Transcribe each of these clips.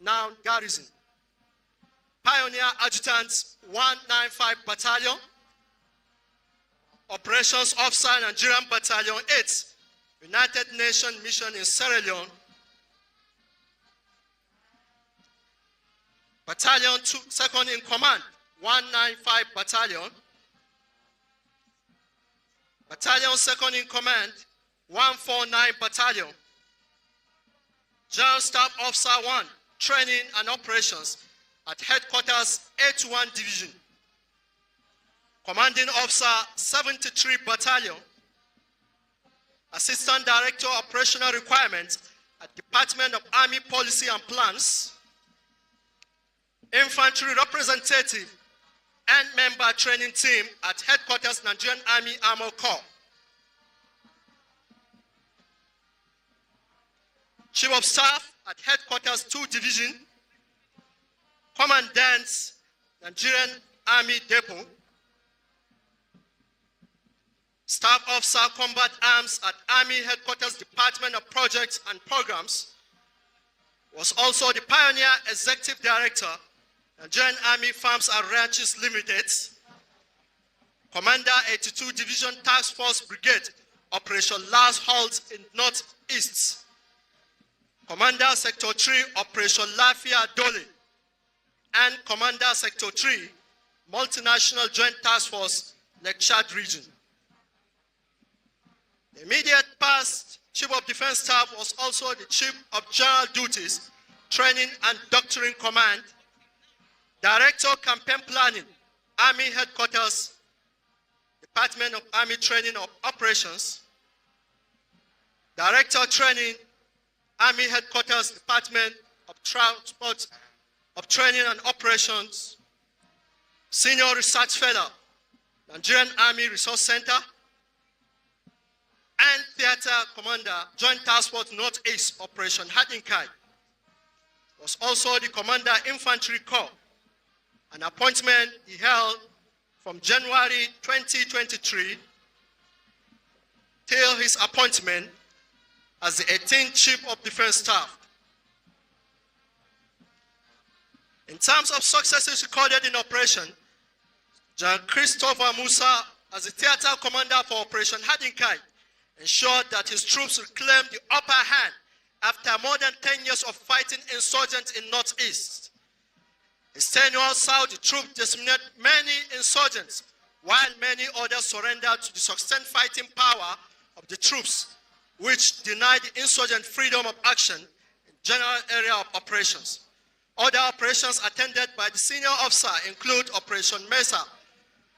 now garrison. Pioneer Adjutant 195 Battalion, Operations Officer Nigerian Battalion 8, United Nations Mission in Sierra Leone, Battalion 2, Second in Command, 195 Battalion, Battalion Second in Command, 149 Battalion, General Staff Officer 1, Training and Operations at Headquarters 81 Division, Commanding Officer 73 Battalion, Assistant Director Operational Requirements at Department of Army Policy and Plans, Infantry Representative and Member Training Team at Headquarters Nigerian Army Armor Corps, Chief of Staff at Headquarters 2 Division, Commandant Nigerian Army Depot, Staff Officer Combat Arms at Army Headquarters Department of Projects and Programs, was also the Pioneer Executive Director, Nigerian Army Farms and Ranches Limited, Commander 82 Division Task Force Brigade, Operation Last Halt in Northeast, Commander Sector 3, Operation Lafia Dole, and Commander Sector 3, Multinational Joint Task Force, Lake Chad Region. The immediate past Chief of Defense Staff was also the Chief of General Duties, Training and Doctrine Command, Director Campaign Planning, Army Headquarters, Department of Army Training of Operations, Director Training, Army Headquarters, Department of Transport of Training and Operations, Senior Research Fellow, Nigerian Army Resource Center, and Theater Commander, Joint Task Force Northeast, Operation Hadinkai. Was also the Commander Infantry Corps, an appointment he held from January 2023 till his appointment as the 18th Chief of Defense Staff. In terms of successes recorded in operation, General Christopher Musa, as the theater commander for Operation Hadinkai, ensured that his troops reclaimed the upper hand after more than 10 years of fighting insurgents in Northeast. His tenure saw the troops disseminate many insurgents, while many others surrendered to the sustained fighting power of the troops, which denied the insurgent freedom of action in general area of operations. Other operations attended by the senior officer include Operation Mesa,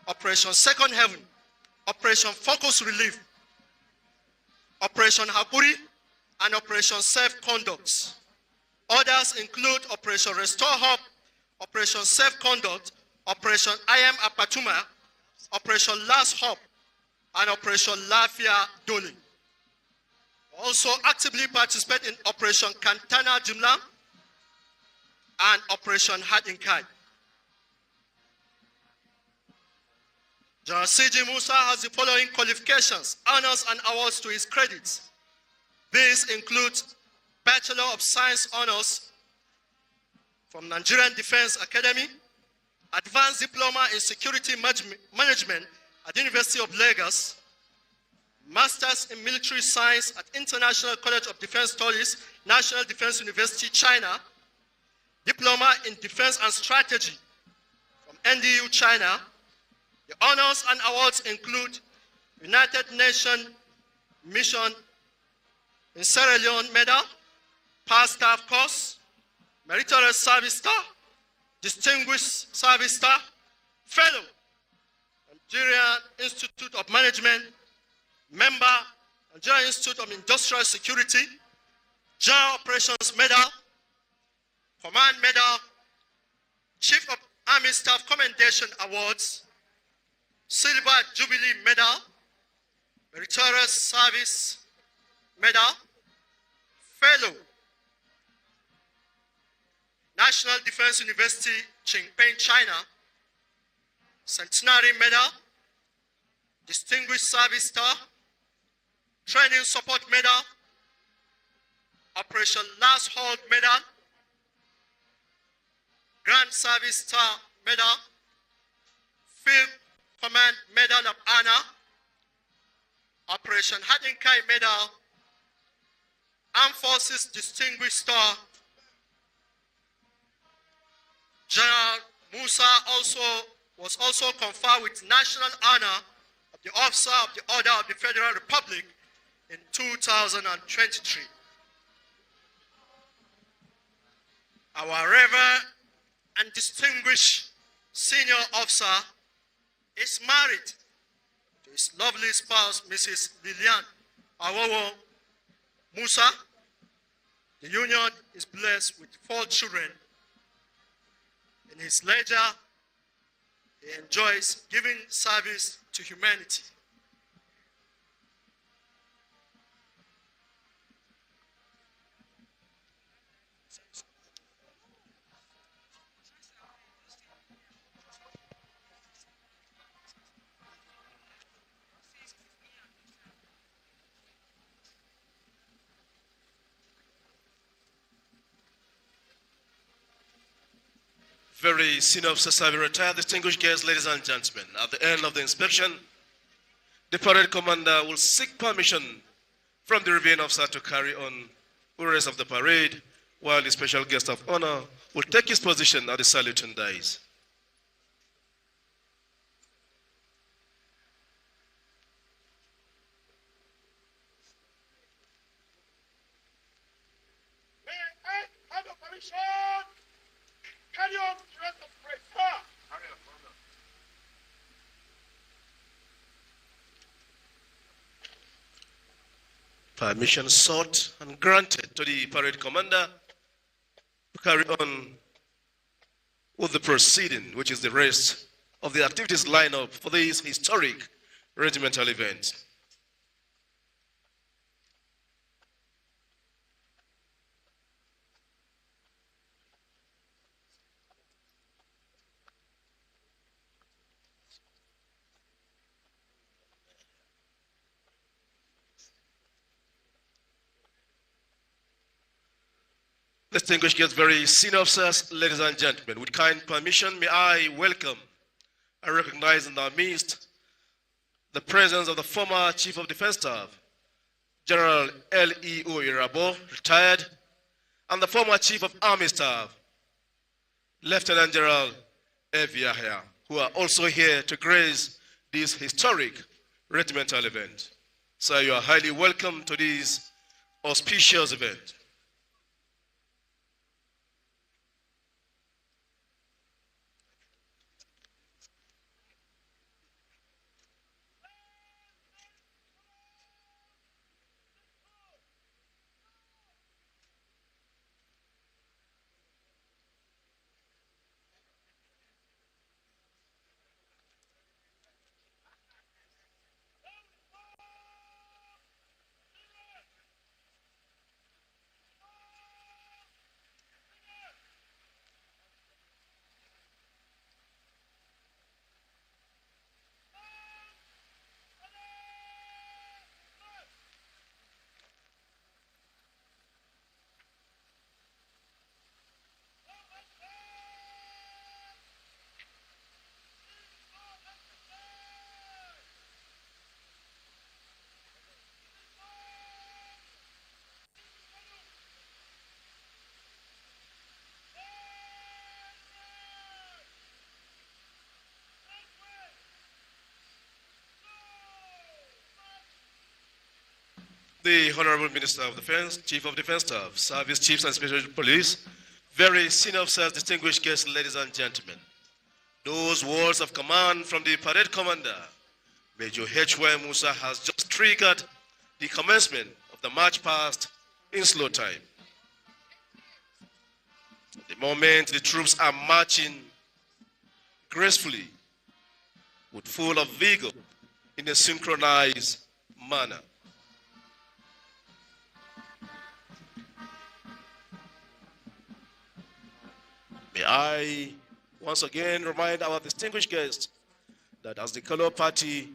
Operation Second Heaven, Operation Focus Relief, Operation Hakuri, and Operation Safe Conduct. Others include Operation Restore Hope, Operation Safe Conduct, Operation I Am Apatuma, Operation Last Hope, and Operation Lafia Dole. Also actively participate in Operation Kantana Jumla and Operation Hadinkai. General C.G. Musa has the following qualifications, honors, and awards to his credit. These include Bachelor of Science honors from Nigerian Defense Academy, Advanced Diploma in Security Management at the University of Lagos, Masters in Military Science at International College of Defense Studies, National Defense University, China, Diploma in Defense and Strategy from NDU, China. The honors and awards include United Nations Mission in Sierra Leone Medal, Past Staff Course, Meritorious Service Star, Distinguished Service Star, Fellow, Nigerian Institute of Management, Member, Nigerian Institute of Industrial Security, General Operations Medal, Command Medal, Chief of Army Staff Commendation Awards, Silver Jubilee Medal, Meritorious Service Medal, Fellow, National Defense University, Qingping, China, Centenary Medal, Distinguished Service Star, Training Support Medal, Operation Last Hold Medal, Grand Service Star Medal, Field Command Medal of Honor, Operation Hadinkai Medal, Armed Forces Distinguished Star. General Musa was also conferred with national honor of the Officer of the Order of the Federal Republic in 2023. Our reverend and distinguished senior officer is married to his lovely spouse, Mrs. Lilian Awowo Musa. The union is blessed with 4 children. In his leisure, he enjoys giving service to humanity. Very senior officers have retired. Distinguished guests, ladies and gentlemen, at the end of the inspection, the parade commander will seek permission from the reviewing officer to carry on the rest of the parade, while the special guest of honor will take his position at the saluting dais. May I have a permission? Carry on to the rest of the parade, sir. Carry on, Permission sought and granted to the parade commander to carry on with the proceeding, which is the rest of the activities lined up for this historic regimental event. Distinguished guests, very senior officers, ladies and gentlemen, with kind permission, may I welcome and recognize in our midst the presence of the former Chief of Defense Staff, General L.E.O. Irabo, retired, and the former Chief of Army Staff, Lieutenant General Evi Yahya, who are also here to grace this historic regimental event. So you are highly welcome to this auspicious event. The Honorable Minister of Defense, Chief of Defense Staff, Service Chiefs and Special Police, very senior officers, distinguished guests, ladies and gentlemen. Those words of command from the parade commander, Major H.Y. Musa, has just triggered the commencement of the march past in slow time. At the moment, the troops are marching gracefully, with full of vigor, in a synchronized manner. May I once again remind our distinguished guests that as the color party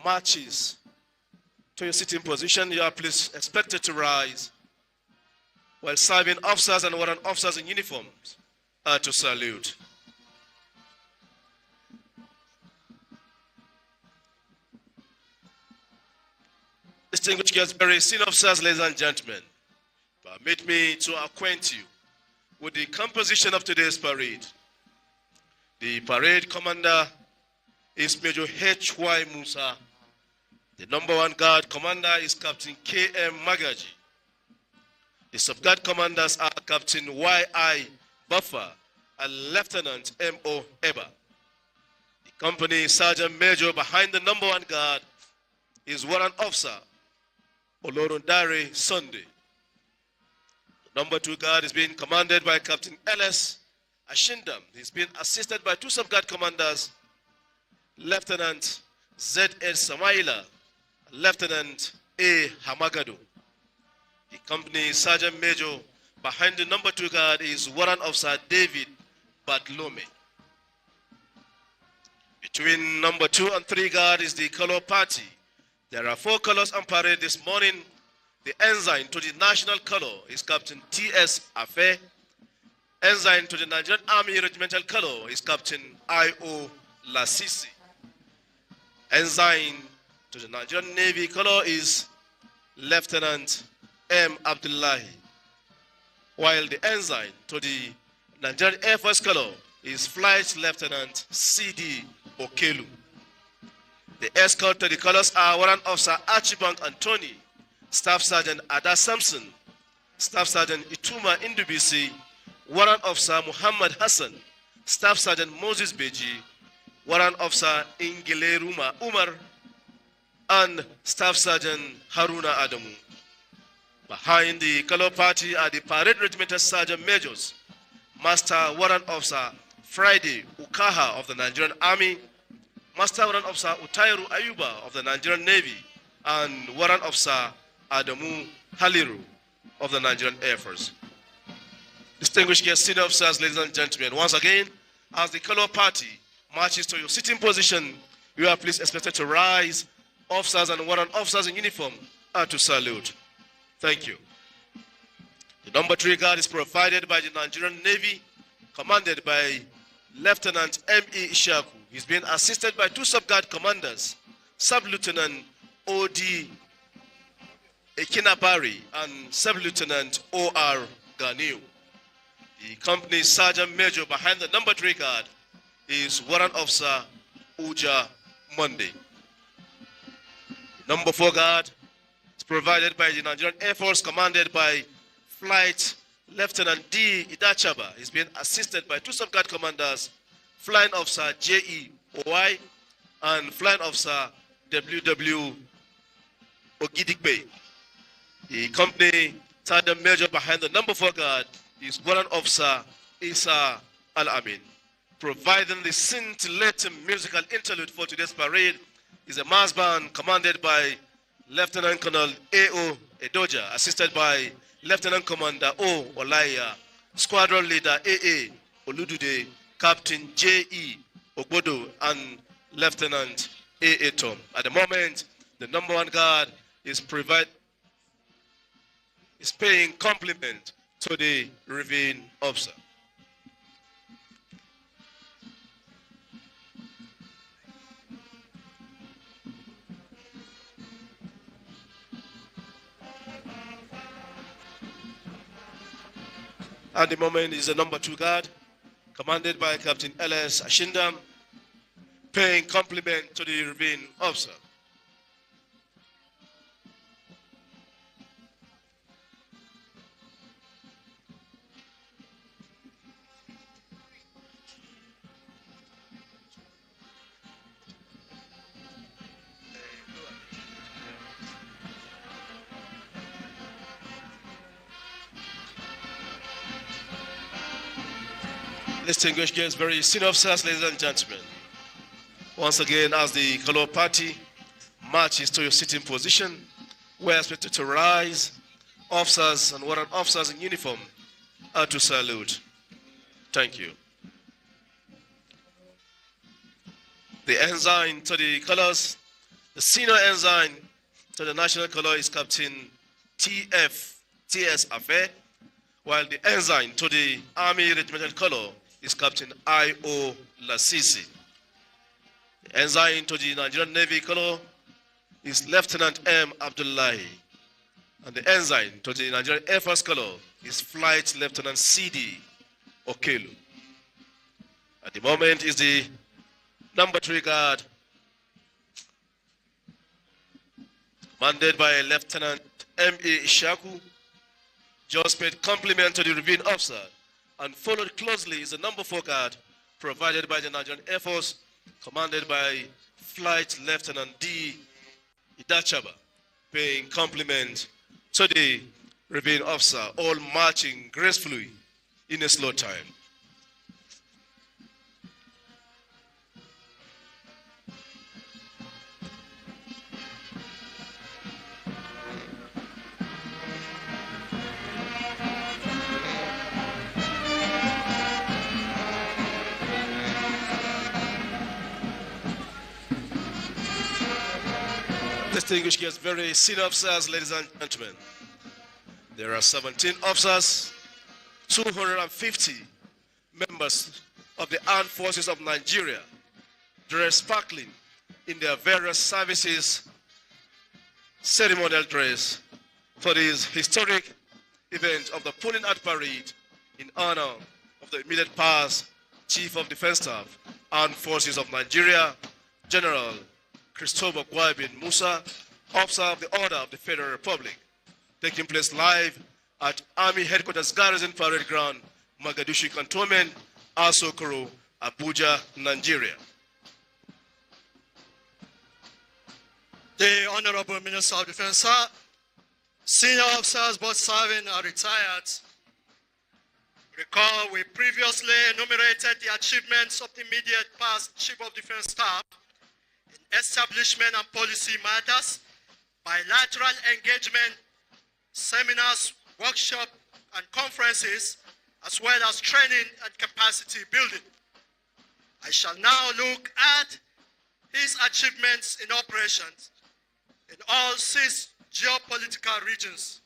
marches to your sitting position, you are please expected to rise while serving officers and warrant officers in uniforms are to salute. Distinguished guests, very senior officers, ladies and gentlemen, permit me to acquaint you with the composition of today's parade. The parade commander is Major H.Y. Musa. The number 1 guard commander is Captain K.M. Magaji. The sub-guard commanders are Captain Y.I. Buffer and Lieutenant M.O. Eba. The company sergeant major behind the number 1 guard is Warrant Officer Olorundare Sunday. The number 2 guard is being commanded by Captain L.S. Ashindam. He's been assisted by 2 sub-guard commanders, Lieutenant Z.S. Samaila, Lieutenant A. Hamagado. The company sergeant major behind the number 2 guard is Warrant Officer David Badlome. Between number 2 and 3 guard is the color party. There are 4 colors on parade this morning. The ensign to the national color is Captain T.S. Afe. Ensign to the Nigerian Army regimental color is Captain I.O. Lasisi. Ensign to the Nigerian Navy color is Lieutenant M. Abdullahi. While the ensign to the Nigerian Air Force color is Flight Lieutenant C.D. Okelu. The escort to the colors are Warrant Officer Archibald Anthony, Staff Sergeant Ada Sampson, Staff Sergeant Ituma Indubisi, Warrant Officer Muhammad Hassan, Staff Sergeant Moses Beji, Warrant Officer Ingile Ruma Umar, and Staff Sergeant Haruna Adamu. Behind the color party are the parade regimental sergeant majors, Master Warrant Officer Friday Ukaha of the Nigerian Army, Master Warrant Officer Utairu Ayuba of the Nigerian Navy, and Warrant Officer Adamu Haliru of the Nigerian Air Force. Distinguished guests, senior officers, ladies and gentlemen, once again, as the color party marches to your sitting position, you are please expected to rise. Officers and warrant officers in uniform are to salute. Thank you. The number 3 guard is provided by the Nigerian Navy, commanded by Lieutenant M.E. Ishaku. He's being assisted by 2 sub-guard commanders, Sub-Lieutenant O.D. Ekinabari and Sub-Lieutenant O.R. Ganiu. The company sergeant major behind the number 3 guard is Warrant Officer Uja Monday. Number 4 guard is provided by the Nigerian Air Force, commanded by Flight Lieutenant D. Idachaba. He's being assisted by 2 sub-guard commanders, Flying Officer J.E. Owai and Flying Officer W.W. Ogidikbe. The company sergeant major behind the number 4 guard is Warrant Officer Isa Al-Amin. Providing the scintillating musical interlude for today's parade is a mass band commanded by Lieutenant Colonel A.O. Edoja, assisted by Lieutenant Commander O. Olaya, Squadron Leader A.A. Oludude, Captain J.E. Ogbodo, and Lieutenant A.A. Tom. At the moment, the number 1 guard is paying compliment to the reviewing officer. At the moment is the number 2 guard, commanded by Captain L.S. Ashindam, paying compliment to the reviewing officer. Distinguished guests, very senior officers, ladies and gentlemen. Once again, as the color party marches to your sitting position, we are expected to rise. Officers and warrant officers in uniform are to salute. Thank you. The ensign to the colors, the senior ensign to the national color is Captain T.S. Afe, while the ensign to the Army regimental color is Captain I.O. Lasisi. The ensign to the Nigerian Navy color is Lieutenant M. Abdullahi. And the ensign to the Nigerian Air Force color is Flight Lieutenant C.D. Okelu. At the moment is the number 3 guard, commanded by Lieutenant M.A. Ishaku, just paid compliment to the reviewing officer, and followed closely is the number 4 guard, provided by the Nigerian Air Force, commanded by Flight Lieutenant D. Idachaba, paying compliment to the reviewing officer, all marching gracefully in a slow time. Distinguished guests, very senior officers, ladies and gentlemen. There are 17 officers, 250 members of the Armed Forces of Nigeria, dressed sparkling in their various services, ceremonial dress for this historic event of the pulling out parade in honor of the immediate past Chief of Defense Staff, Armed Forces of Nigeria, General Christopher Gwabin Musa, Officer of the Order of the Federal Republic, taking place live at Army Headquarters Garrison Parade Ground, Mogadishu Cantonment, Asokoro, Abuja, Nigeria. The Honorable Minister of Defense, sir, senior officers both serving are retired. Recall we previously enumerated the achievements of the immediate past Chief of Defense Staff in establishment and policy matters, bilateral engagement, seminars, workshops, and conferences, as well as training and capacity building. I shall now look at his achievements in operations in all 6 geopolitical regions.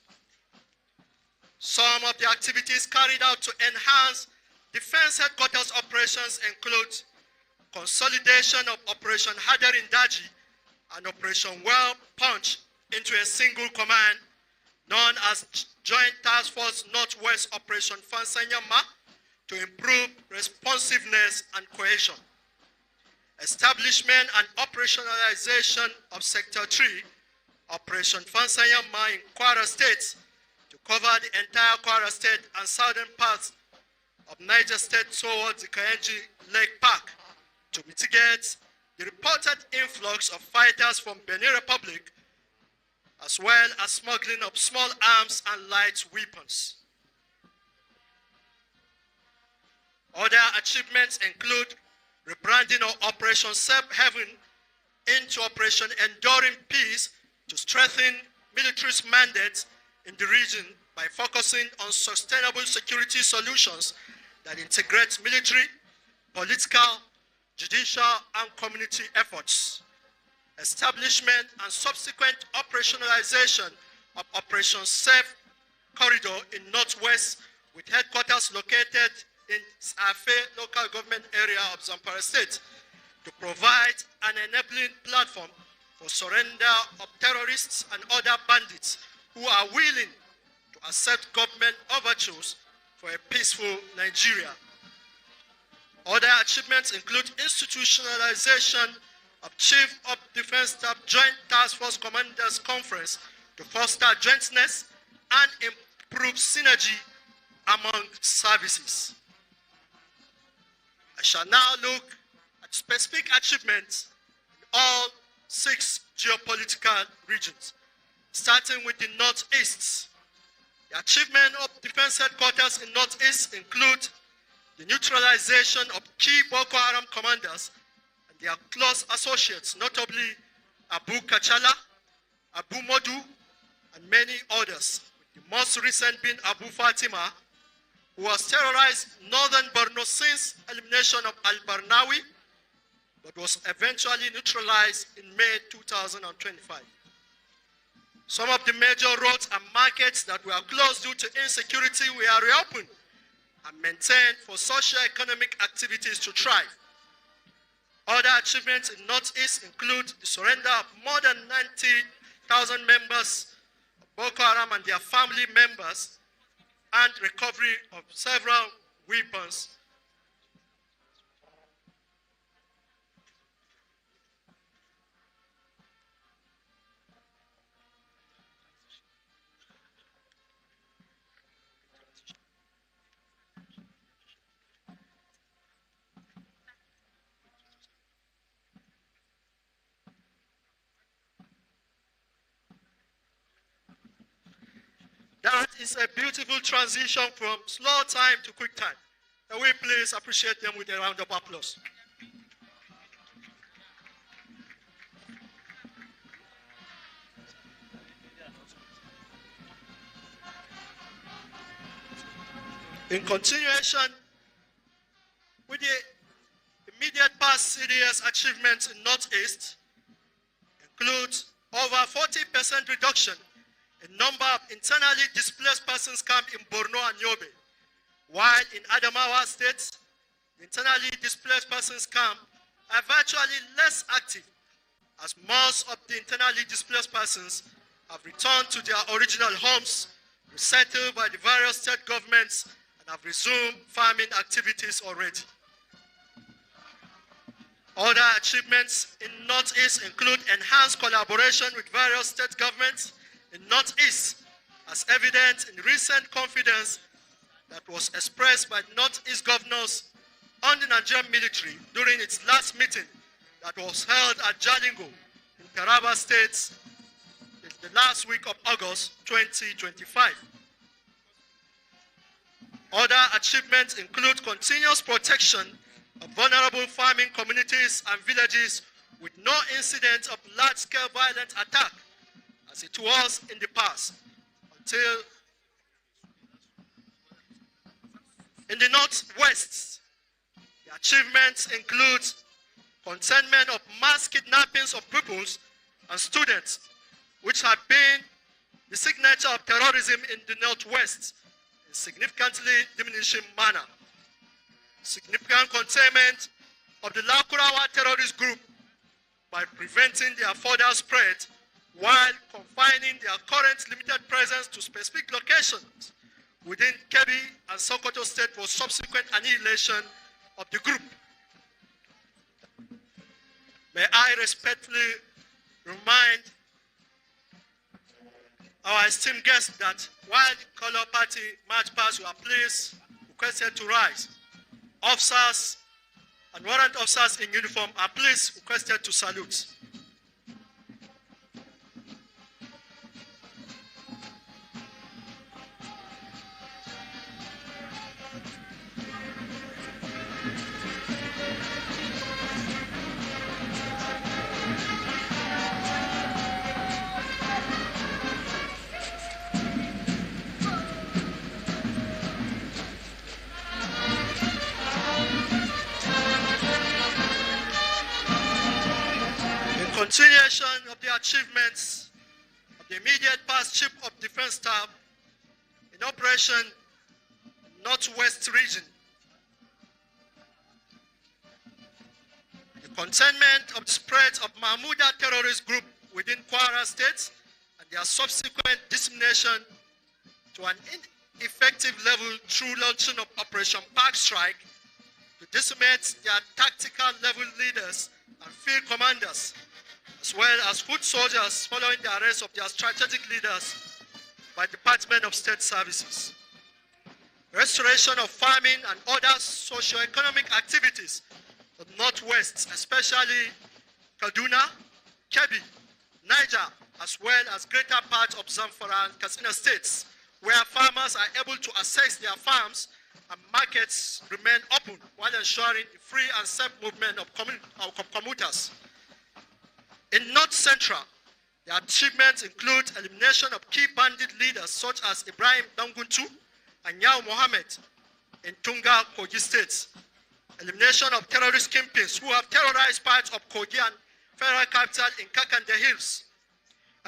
Some of the activities carried out to enhance defense headquarters operations include consolidation of Operation Hadarin Daji and Operation Well Punch into a single command known as Joint Task Force Northwest Operation Fansanyama to improve responsiveness and cohesion. Establishment and operationalization of Sector 3, Operation Fansanyama in Kwara State to cover the entire Kwara State and southern parts of Niger State towards the Kayenji Lake Park to mitigate the reported influx of fighters from Benin Republic, as well as smuggling of small arms and light weapons. Other achievements include rebranding of Operation Safe Haven into Operation Enduring Peace to strengthen military's mandate in the region by focusing on sustainable security solutions that integrate military, political, judicial, and community efforts. Establishment and subsequent operationalization of Operation Safe Corridor in Northwest with headquarters located in Safe local government area of Zamfara State to provide an enabling platform for surrender of terrorists and other bandits who are willing to accept government overtures for a peaceful Nigeria. Other achievements include institutionalization of Chief of Defense Staff Joint Task Force Commanders Conference to foster jointness and improve synergy among services. I shall now look at specific achievements in all 6 geopolitical regions, starting with the Northeast. The achievement of defense headquarters in Northeast include the neutralization of key Boko Haram commanders and their close associates, notably Abu Kachala, Abu Modu, and many others, with the most recent being Abu Fatima, who has terrorized northern Borno since elimination of Al-Barnawi, but was eventually neutralized in May 2025. Some of the major roads and markets that were closed due to insecurity were reopened and maintained for socio-economic activities to thrive. Other achievements in Northeast include the surrender of more than 90,000 members of Boko Haram and their family members, and recovery of several weapons. That is a beautiful transition from slow time to quick time. Can we please appreciate them with a round of applause? In continuation with the immediate past CDS achievements in Northeast includes over 40% reduction in number of internally displaced persons camp in Borno and Yobe, while in Adamawa State, the internally displaced persons camp are virtually less active, as most of the internally displaced persons have returned to their original homes, resettled by the various state governments, and have resumed farming activities already. Other achievements in Northeast include enhanced collaboration with various state governments in Northeast, as evident in recent confidence that was expressed by Northeast governors on the Nigerian military during its last meeting that was held at Jalingo in Taraba State in the last week of August 2025. Other achievements include continuous protection of vulnerable farming communities and villages with no incident of large-scale violent attack as it was in the past, until in the Northwest, the achievements include containment of mass kidnappings of pupils and students, which have been the signature of terrorism in the Northwest in significantly diminishing manner. Significant containment of the Lakurawa terrorist group by preventing their further spread while confining their current limited presence to specific locations within Kebbi and Sokoto State for subsequent annihilation of the group. May I respectfully remind our esteemed guests that while the Color Party march past were please requested to rise, officers and warrant officers in uniform are please requested to salute. Continuation of the achievements of the immediate past Chief of Defense Staff in Operation Northwest Region. The containment of the spread of Mahmuda terrorist group within Kwara State and their subsequent dissemination to an ineffective level through launching of Operation Park Strike to decimate their tactical level leaders and field commanders, as well as foot soldiers following the arrest of their strategic leaders by Department of State Services. Restoration of farming and other socio-economic activities of Northwest, especially Kaduna, Kebbi, Niger, as well as greater parts of Zamfara and Katsina states, where farmers are able to access their farms and markets remain open while ensuring the free and safe movement of commuters. In North Central, the achievements include elimination of key bandit leaders such as Ibrahim Danguntu and Yao Mohammed in Tunga, Kogi states, elimination of terrorist kingpins who have terrorized parts of Kogi and federal capital in Kakande Hills,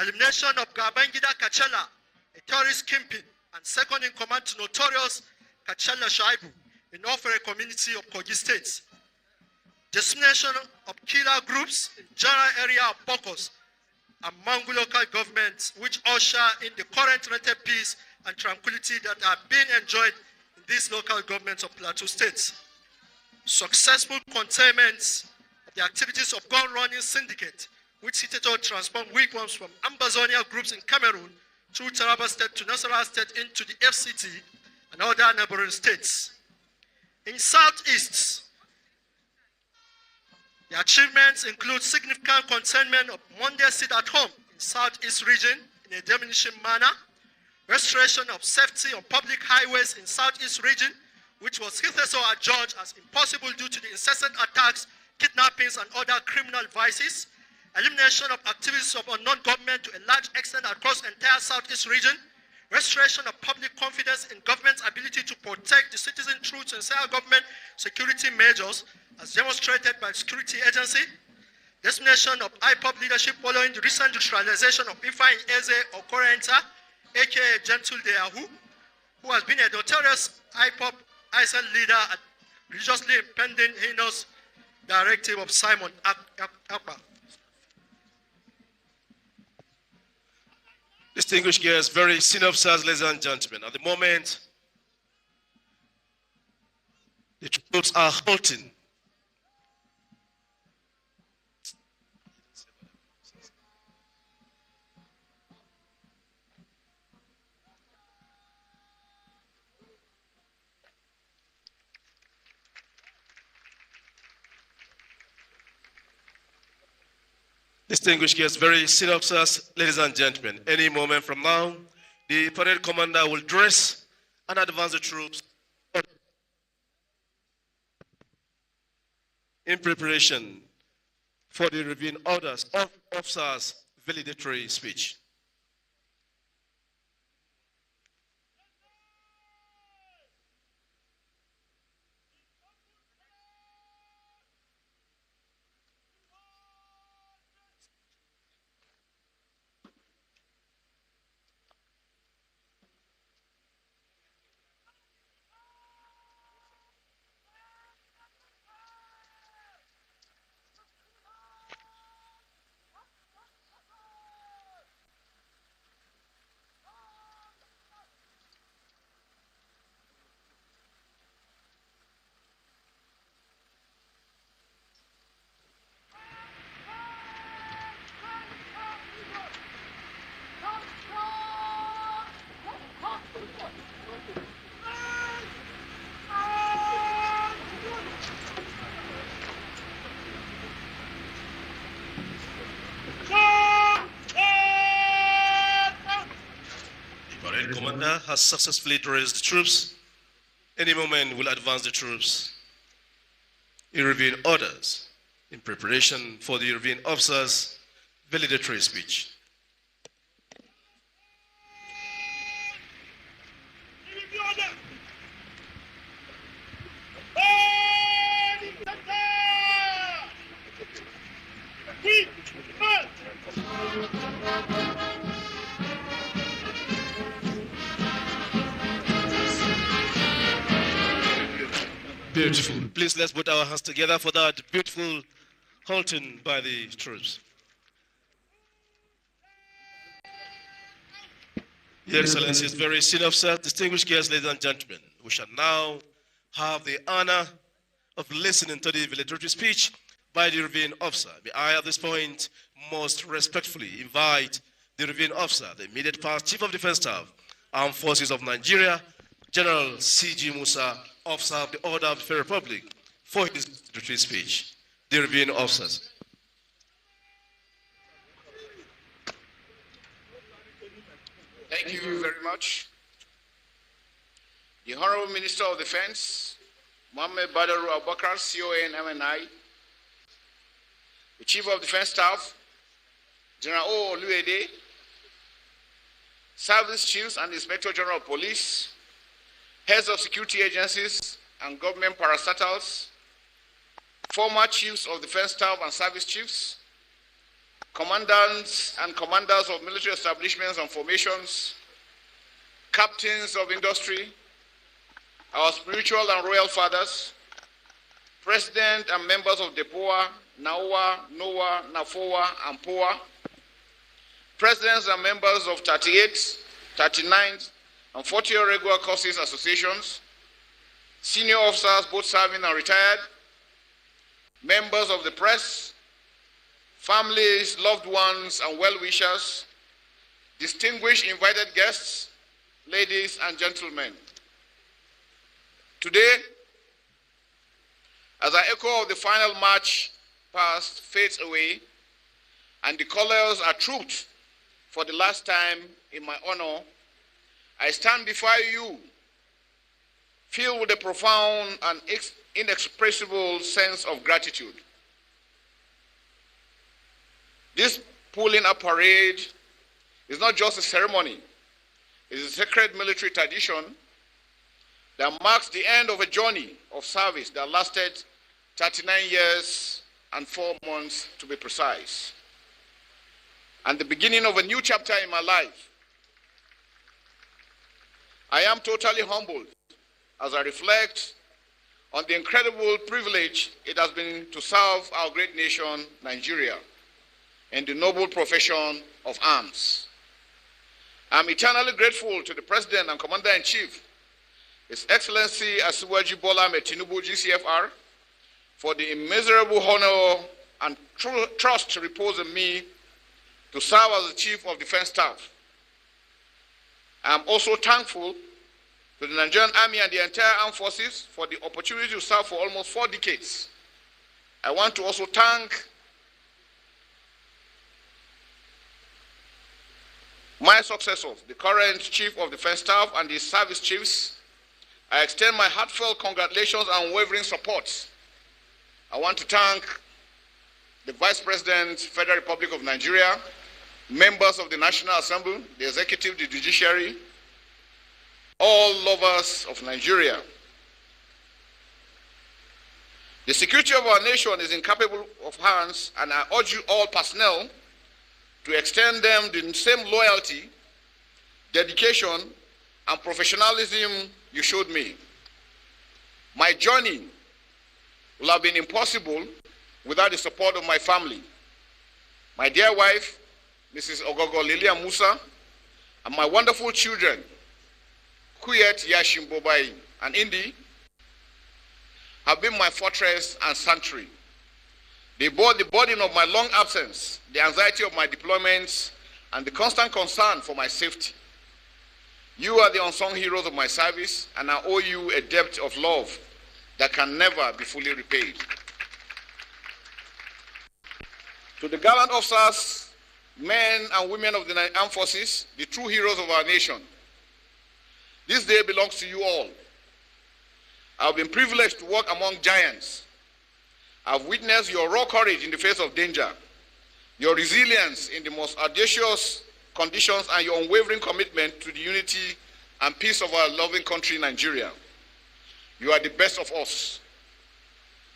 Elimination of Babangida Kachela, a terrorist kingpin and second in command to notorious Kachela Shaibu in Ofere community of Kogi State. Dissemination of killer groups in general area of Pokos among local governments which usher in the current rented peace and tranquility that are being enjoyed in these local governments of Plateau State. Successful containment of the activities of gun-running syndicate which hitherto transformed wigwams from Ambazonia groups in Cameroon through Taraba State to Nasarawa State into the FCT and other neighboring states. In Southeast, the achievements include significant containment of Monday sit-at-home in Southeast region in a diminishing manner, restoration of safety on public highways in Southeast region, which was hitherto adjudged as impossible due to the incessant attacks, kidnappings, and other criminal vices, elimination of activities of unknown government to a large extent across the entire Southeast region, restoration of public confidence in government's ability to protect the citizen through sincere government security measures as demonstrated by the security agency, dissemination of IPOP leadership following the recent neutralization of Ifeanyi Eze Okorenta, aka Gentle Deahu, who has been a notorious IPOP ISL leader and religiously impending heinous directive of Simon Akpa. Distinguished guests, very senior officers, ladies and gentlemen, at the moment, the troops are halting. Distinguished guests, very senior officers, ladies and gentlemen, any moment from now, the parade commander will dress and advance the troops in preparation for the reviewing orders of officers' valedictory speech. The commander has successfully dressed the troops. Any moment will advance the troops in reviewing orders in preparation for the reviewing officers' valedictory speech. Beautiful. Please let's put our hands together for that beautiful halting by the troops. Your Excellencies, very senior officers, distinguished guests, ladies and gentlemen, we shall now have the honor of listening to the valedictory speech by the reviewing officer. May I at this point most respectfully invite the reviewing officer, the immediate past Chief of Defense Staff, Armed Forces of Nigeria, General C.G. Musa, Officer of the Order of the Federal Republic, for his valedictory speech. The reviewing officers. Thank you very much. The Honorable Minister of Defense, Mohammed Badaru Abubakar, CON MNI, the Chief of Defense Staff, General O. Oluwede, Service Chiefs and Inspector General of Police, heads of security agencies and government parastatals, former chiefs of defense staff and service chiefs, commandants and commanders of military establishments and formations, captains of industry, our spiritual and royal fathers, president and members of DEPOA, NAOA, NOAA, NAFOA, and POA, presidents and members of 38th, 39th, and 40th regular courses associations, senior officers both serving and retired, members of the press, families, loved ones, and well-wishers, distinguished invited guests, ladies and gentlemen. Today, as our echo of the final march past fades away and the colors are trooped for the last time in my honor, I stand before you filled with a profound and inexpressible sense of gratitude. This pulling up parade is not just a ceremony, it is a sacred military tradition that marks the end of a journey of service that lasted 39 years and 4 months to be precise, and the beginning of a new chapter in my life. I am totally humbled as I reflect on the incredible privilege it has been to serve our great nation, Nigeria, in the noble profession of arms. I am eternally grateful to the President and Commander-in-Chief, His Excellency Asiwaju Bola Ahmed Tinubu, GCFR, for the immeasurable honor and trust reposed in me to serve as the Chief of Defense Staff. I am also thankful to the Nigerian Army and the entire armed forces for the opportunity to serve for almost 4 decades. I want to also thank my successors, the current Chief of Defense Staff and the service chiefs. I extend my heartfelt congratulations and unwavering support. I want to thank the Vice President, Federal Republic of Nigeria, members of the National Assembly, the Executive, the Judiciary, all lovers of Nigeria. The security of our nation is incapable of hands, and I urge you all personnel to extend them the same loyalty, dedication, and professionalism you showed me. My journey will have been impossible without the support of my family. My dear wife, Mrs. Ogogo Lilia Musa, and my wonderful children, Kuyet Yashim Bobai and Indi, have been my fortress and sanctuary. They bore the burden of my long absence, the anxiety of my deployments, and the constant concern for my safety. You are the unsung heroes of my service, and I owe you a debt of love that can never be fully repaid. To the gallant officers, men and women of the armed forces, the true heroes of our nation, this day belongs to you all. I've been privileged to work among giants. I've witnessed your raw courage in the face of danger, your resilience in the most audacious conditions, and your unwavering commitment to the unity and peace of our loving country, Nigeria. You are the best of us,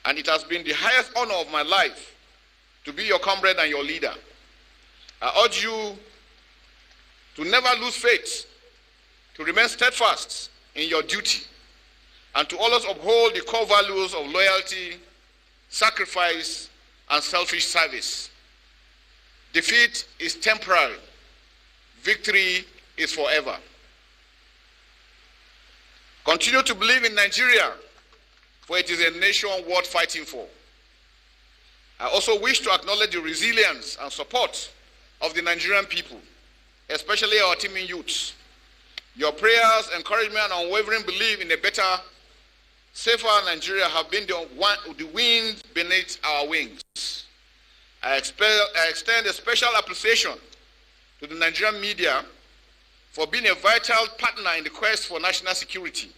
and it has been the highest honor of my life to be your comrade and your leader. I urge you to never lose faith, to remain steadfast in your duty, and to always uphold the core values of loyalty, sacrifice, and selfish service. Defeat is temporary. Victory is forever. Continue to believe in Nigeria, for it is a nation worth fighting for. I also wish to acknowledge the resilience and support of the Nigerian people, especially our teeming youths. Your prayers, encouragement, and unwavering belief in a better, safer Nigeria have been the wind beneath our wings. I extend a special appreciation to the Nigerian media for being a vital partner in the quest for national security,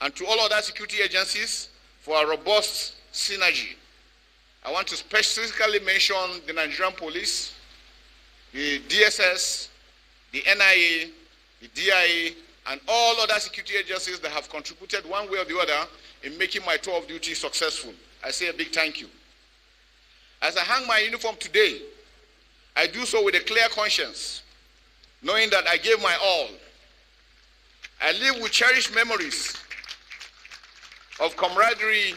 and to all other security agencies for a robust synergy. I want to specifically mention the Nigerian Police, the DSS, the NIA, the DIA, and all other security agencies that have contributed one way or the other in making my tour of duty successful. I say a big thank you. As I hang my uniform today, I do so with a clear conscience, knowing that I gave my all. I live with cherished memories of camaraderie,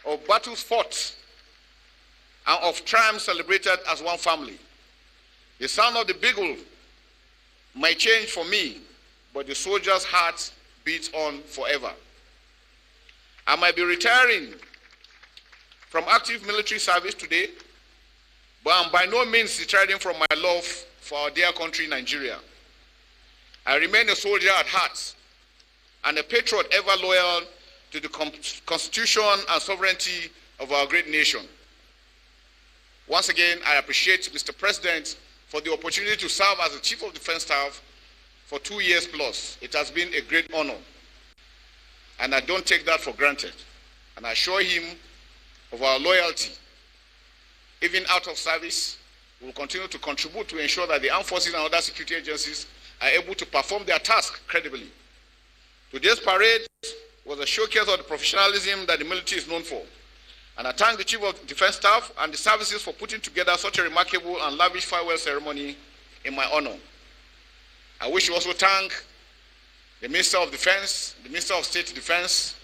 of battles fought, and of triumphs celebrated as one family. The sound of the bugle might change for me, but the soldier's heart beats on forever. I might be retiring from active military service today, but I'm by no means retiring from my love for our dear country, Nigeria. I remain a soldier at heart and a patriot ever loyal to the constitution and sovereignty of our great nation. Once again, I appreciate Mr. President for the opportunity to serve as the Chief of Defense Staff for 2 years plus. It has been a great honor, and I don't take that for granted. And I assure him of our loyalty. Even out of service, we will continue to contribute to ensure that the armed forces and other security agencies are able to perform their task credibly. Today's parade was a showcase of the professionalism that the military is known for. And I thank the Chief of Defense Staff and the services for putting together such a remarkable and lavish farewell ceremony in my honor. I wish to also thank the Minister of Defense, the Minister of State Defense,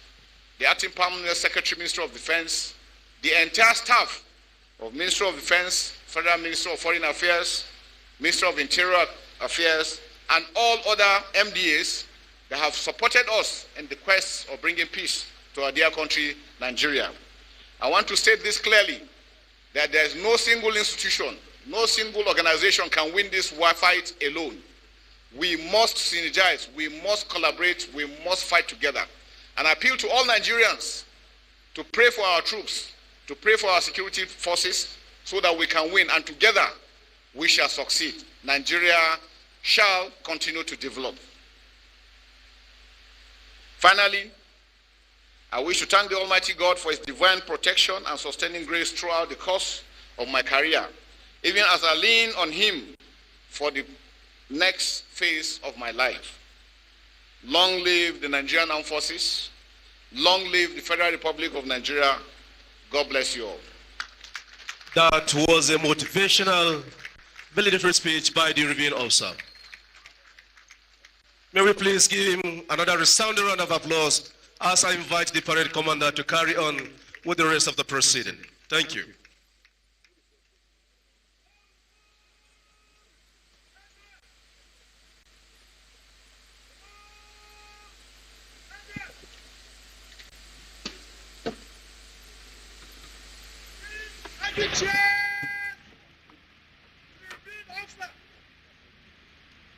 the Acting Permanent Secretary, Minister of Defense, the entire staff of Minister of Defense, Federal Minister of Foreign Affairs, Minister of Interior Affairs, and all other MDAs that have supported us in the quest of bringing peace to our dear country, Nigeria. I want to state this clearly, that there is no single institution, no single organization can win this war fight alone. We must synergize, we must collaborate, we must fight together. And I appeal to all Nigerians to pray for our troops, to pray for our security forces, so that we can win, and together we shall succeed. Nigeria shall continue to develop. Finally, I wish to thank the Almighty God for His divine protection and sustaining grace throughout the course of my career, even as I lean on Him for the next phase of my life. Long live the Nigerian Armed Forces. Long live the Federal Republic of Nigeria. God bless you all. That was a motivational valedictory speech by the reviewing officer. May we please give him another resounding round of applause as I invite the parade commander to carry on with the rest of the proceeding. Thank you.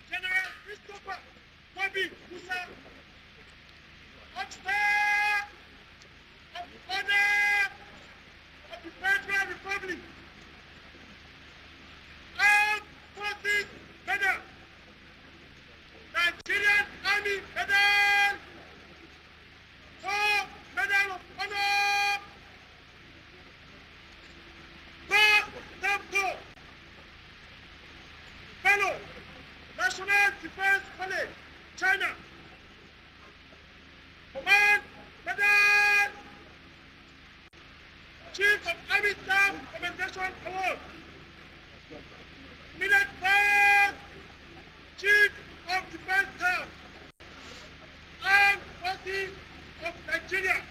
General Christopher Musa, Officer of Order of the Federal Republic, Armed Forces Medal, Nigerian Army Medal, War Medal of Honor, Go, Fellow, National Defense College, China, Command Medal, Chief of Army Staff Commendation Award, Minute First, Chief of Defense Staff, Armed Forces of Nigeria.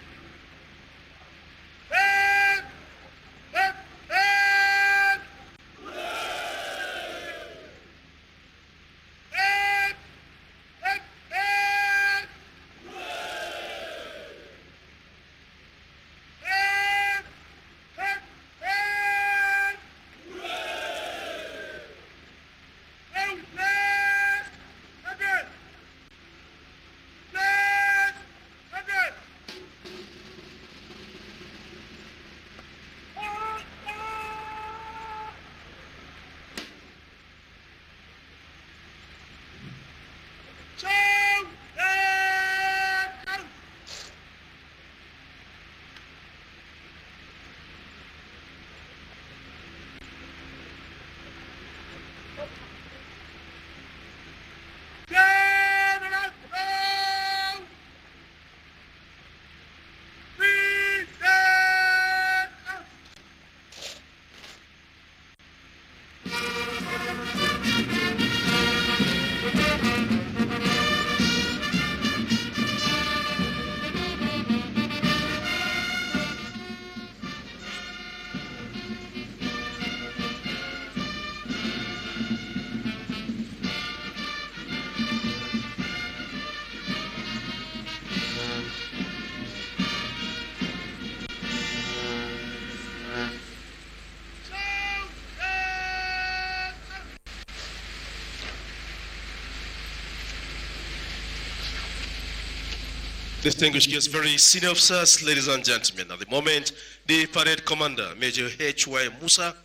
Distinguished guests, very senior officers, ladies and gentlemen, at the moment, the parade commander, Major H.Y. Musa,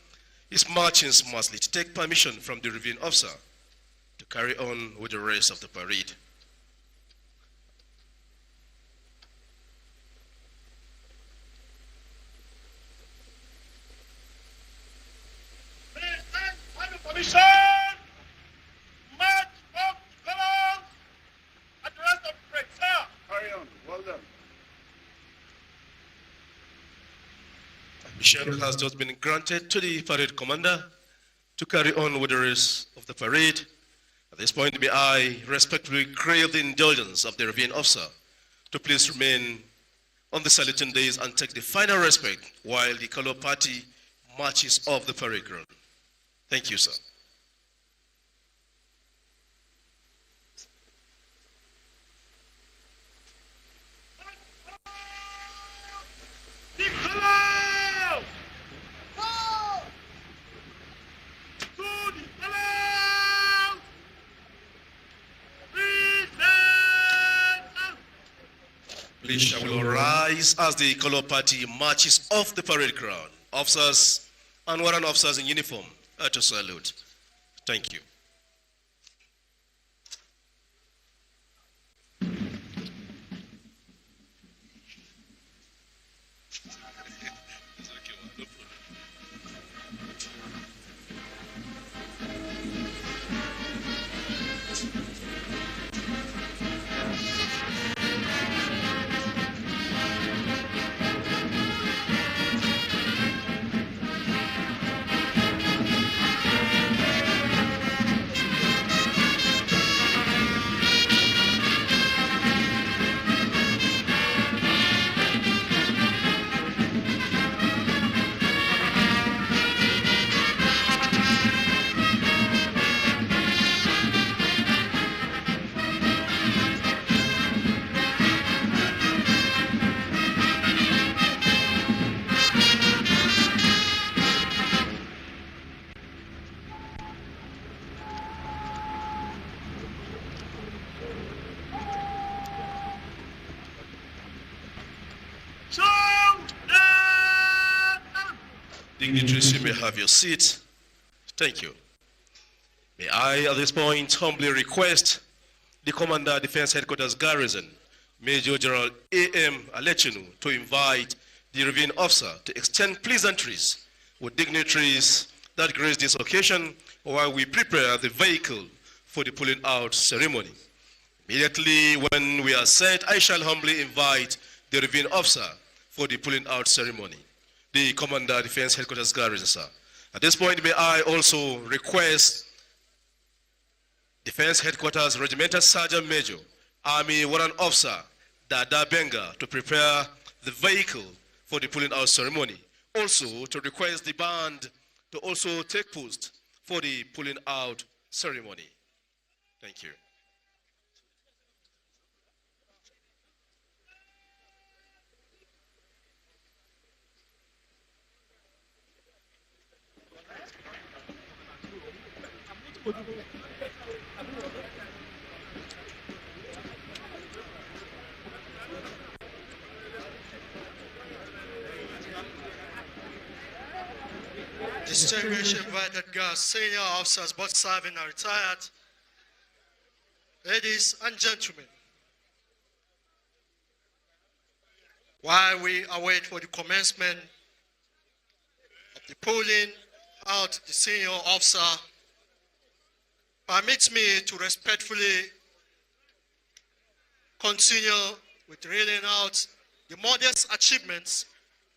is marching smoothly to take permission from the reviewing officer to carry on with the rest of the parade. Permission! March up, colors, and the rest of the parade, sir. Carry on. Well done. Permission has just been granted to the parade commander to carry on with the rest of the parade. At this point, may I respectfully crave the indulgence of the reviewing officer to please remain on the saluting days and take the final respect while the color party marches off the parade ground. Thank you, sir. The colors! To the colors! Please shall we all rise as the color party marches off the parade ground. Officers and warrant officers in uniform are to salute. Thank you. Dignitaries, you may have your seat. Thank you. May I, at this point, humbly request the Commander, Defense Headquarters Garrison, Major General A.M. Alechinu, to invite the reviewing officer to extend pleasantries with dignitaries that grace this occasion while we prepare the vehicle for the pulling out ceremony. Immediately when we are set, I shall humbly invite the reviewing officer for the pulling out ceremony. The Commander, Defense Headquarters Garrison, sir. At this point, may I also request Defense Headquarters Regimental Sergeant Major, Army Warrant Officer, Dada Benga, to prepare the vehicle for the pulling out ceremony. Also, to request the band to also take post for the pulling out ceremony. Thank you. Distinguished invited guests, senior officers, both serving and retired, ladies and gentlemen, while we await for the commencement of the pulling out the senior officer, permit me to respectfully continue with reading out the modest achievements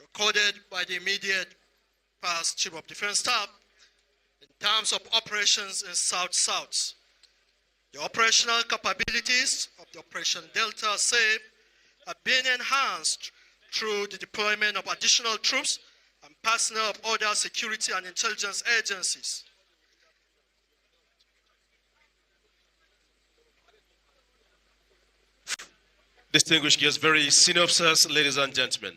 recorded by the immediate past Chief of Defense Staff in terms of operations in South-South. The operational capabilities of the Operation Delta Save have been enhanced through the deployment of additional troops and personnel of other security and intelligence agencies. Distinguished guests, very senior officers, ladies and gentlemen.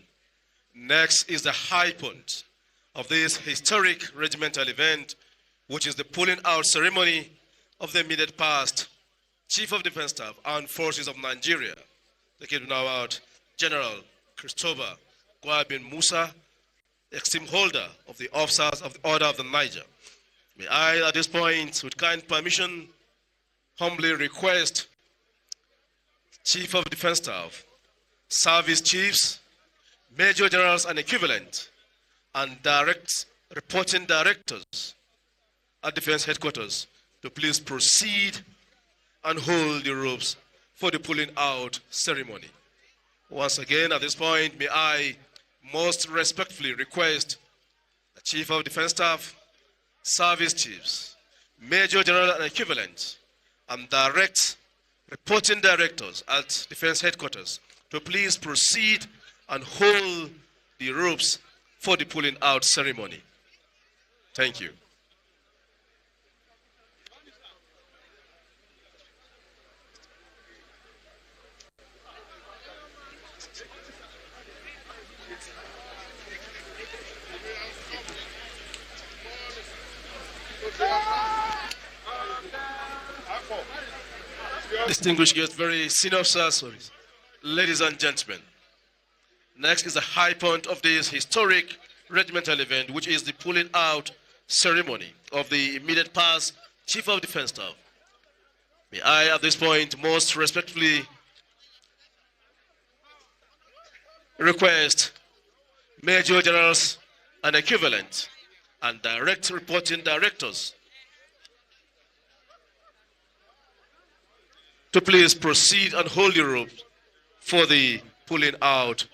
Next is the high point of this historic regimental event, which is the pulling out ceremony of the immediate past Chief of Defense Staff, Armed Forces of Nigeria, Taking now out General Christopher Gwabin Musa, esteemed holder of the officers of the Order of the Niger. May I, at this point, with kind permission, humbly request Chief of Defense Staff, Service Chiefs, Major Generals and equivalent, and reporting directors at Defense Headquarters to please proceed and hold the ropes for the pulling out ceremony. Once again, at this point, may I most respectfully request the Chief of Defense Staff, Service Chiefs, Major General and equivalent, and reporting directors at Defense Headquarters to please proceed and hold the ropes for the pulling out ceremony. Thank you. Distinguished guests, very senior officers, ladies and gentlemen. Next is the high point of this historic regimental event, which is the pulling out ceremony of the immediate past Chief of Defense Staff. May I, at this point, most respectfully request Major Generals and equivalent and direct reporting directors to please proceed and hold the rope for the pulling out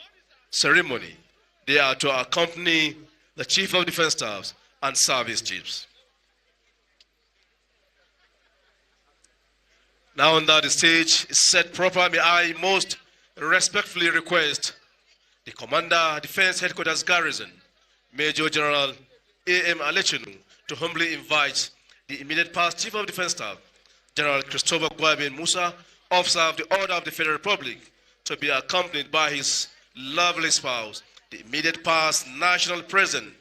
ceremony. They are to accompany the Chief of Defense Staff and Service Chiefs. Now on that the stage is set proper, may I most respectfully request the Commander, Defense Headquarters Garrison, Major General A.M. Alechinu, to humbly invite the immediate past Chief of Defense Staff, General Christopher Gwabin Musa, Officer of the Order of the Federal Republic, to be accompanied by his lovely spouse, the immediate past National President,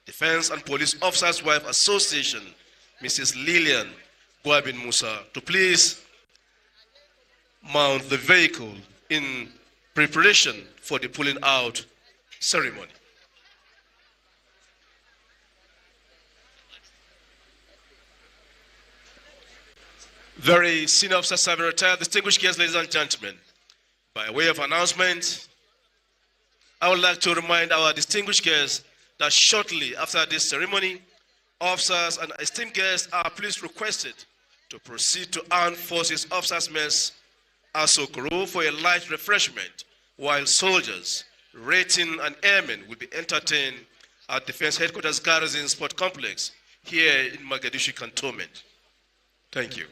Defense and Police Officers' Wife Association, Mrs. Lillian Gwabin Musa, to please mount the vehicle in preparation for the pulling out ceremony. Very senior officers have retired, distinguished guests, ladies and gentlemen. By way of announcement, I would like to remind our distinguished guests that shortly after this ceremony, officers and esteemed guests are please requested to proceed to Armed Forces Officers Mess Asokoro for a light refreshment, while soldiers, rating and airmen will be entertained at Defense Headquarters Garrison Sport Complex here in Mogadishu Cantonment. Thank you.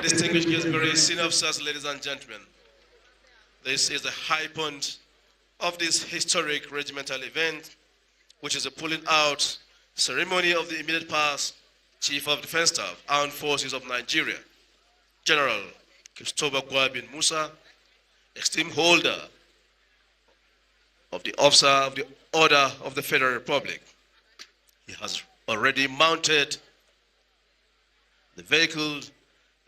Distinguished guests, very senior officers, ladies and gentlemen. This is the high point of this historic regimental event, which is a pulling out ceremony of the immediate past Chief of Defense Staff, Armed Forces of Nigeria, General Christopher Gwabin Musa, esteemed holder of the Officer of the Order of the Federal Republic. He has already mounted the vehicle,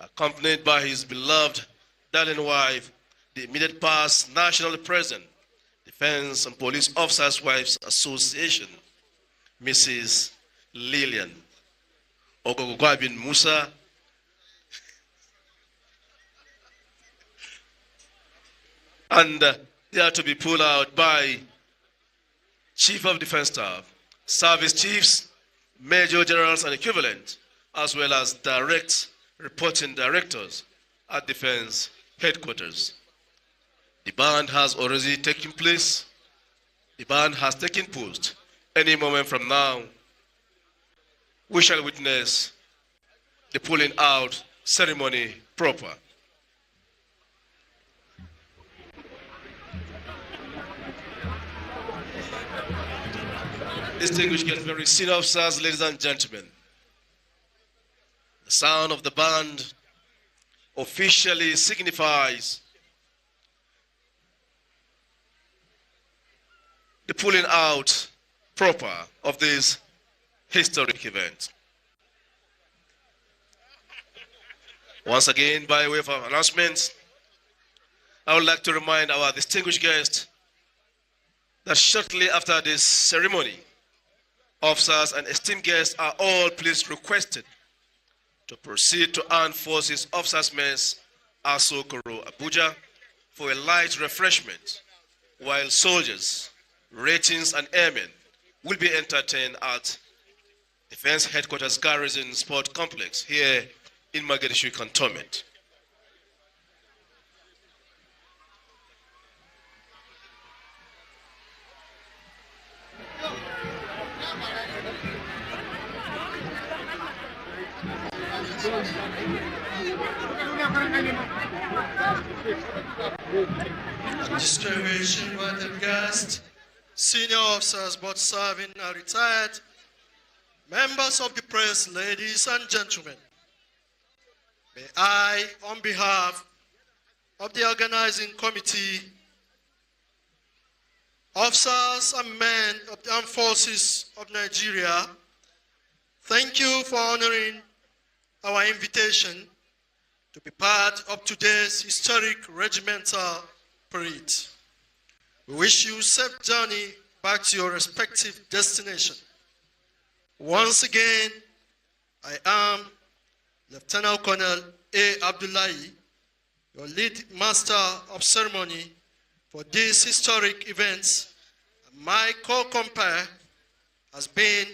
accompanied by his beloved darling wife, the immediate past National President, Defense and Police Officers' Wives Association, Mrs. Lillian Gwabin Musa, and they are to be pulled out by Chief of Defense Staff, Service Chiefs, Major Generals and equivalent, as well as direct reporting directors at Defense Headquarters. The band has already taken place. The band has taken post. Any moment from now, we shall witness the pulling out ceremony proper. Distinguished guests, very senior officers, ladies and gentlemen, the sound of the band officially signifies the pulling out proper of this historic event. Once again, by way of announcement, I would like to remind our distinguished guests that shortly after this ceremony, officers and esteemed guests are all please requested to proceed to Armed Forces Officers Mess, Asokoro, Abuja, for a light refreshment, while soldiers, ratings, and airmen will be entertained at Defense Headquarters Garrison Sport Complex here in Mogadishu Cantonment. Distinguished invited guests, senior officers both serving and retired, members of the press, ladies and gentlemen, may I, on behalf of the organizing committee, officers and men of the Armed Forces of Nigeria, thank you for honoring our invitation to be part of today's historic regimental parade. We wish you a safe journey back to your respective destination. Once again, I am Lieutenant Colonel A. Abdullahi, your lead master of ceremony for these historic events. My co-compare has been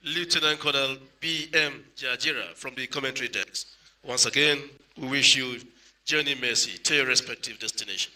Lieutenant Colonel B.M. Jajira from the commentary desk. Once again, we wish you journey mercy to your respective destination.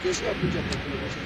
Joshua Abuja population.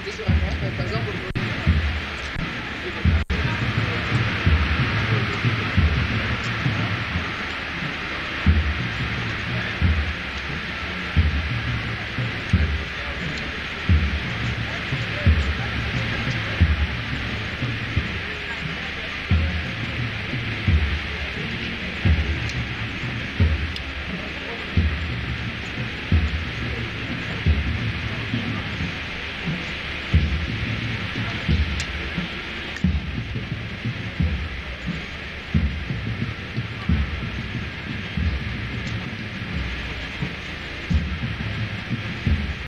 This one, for example,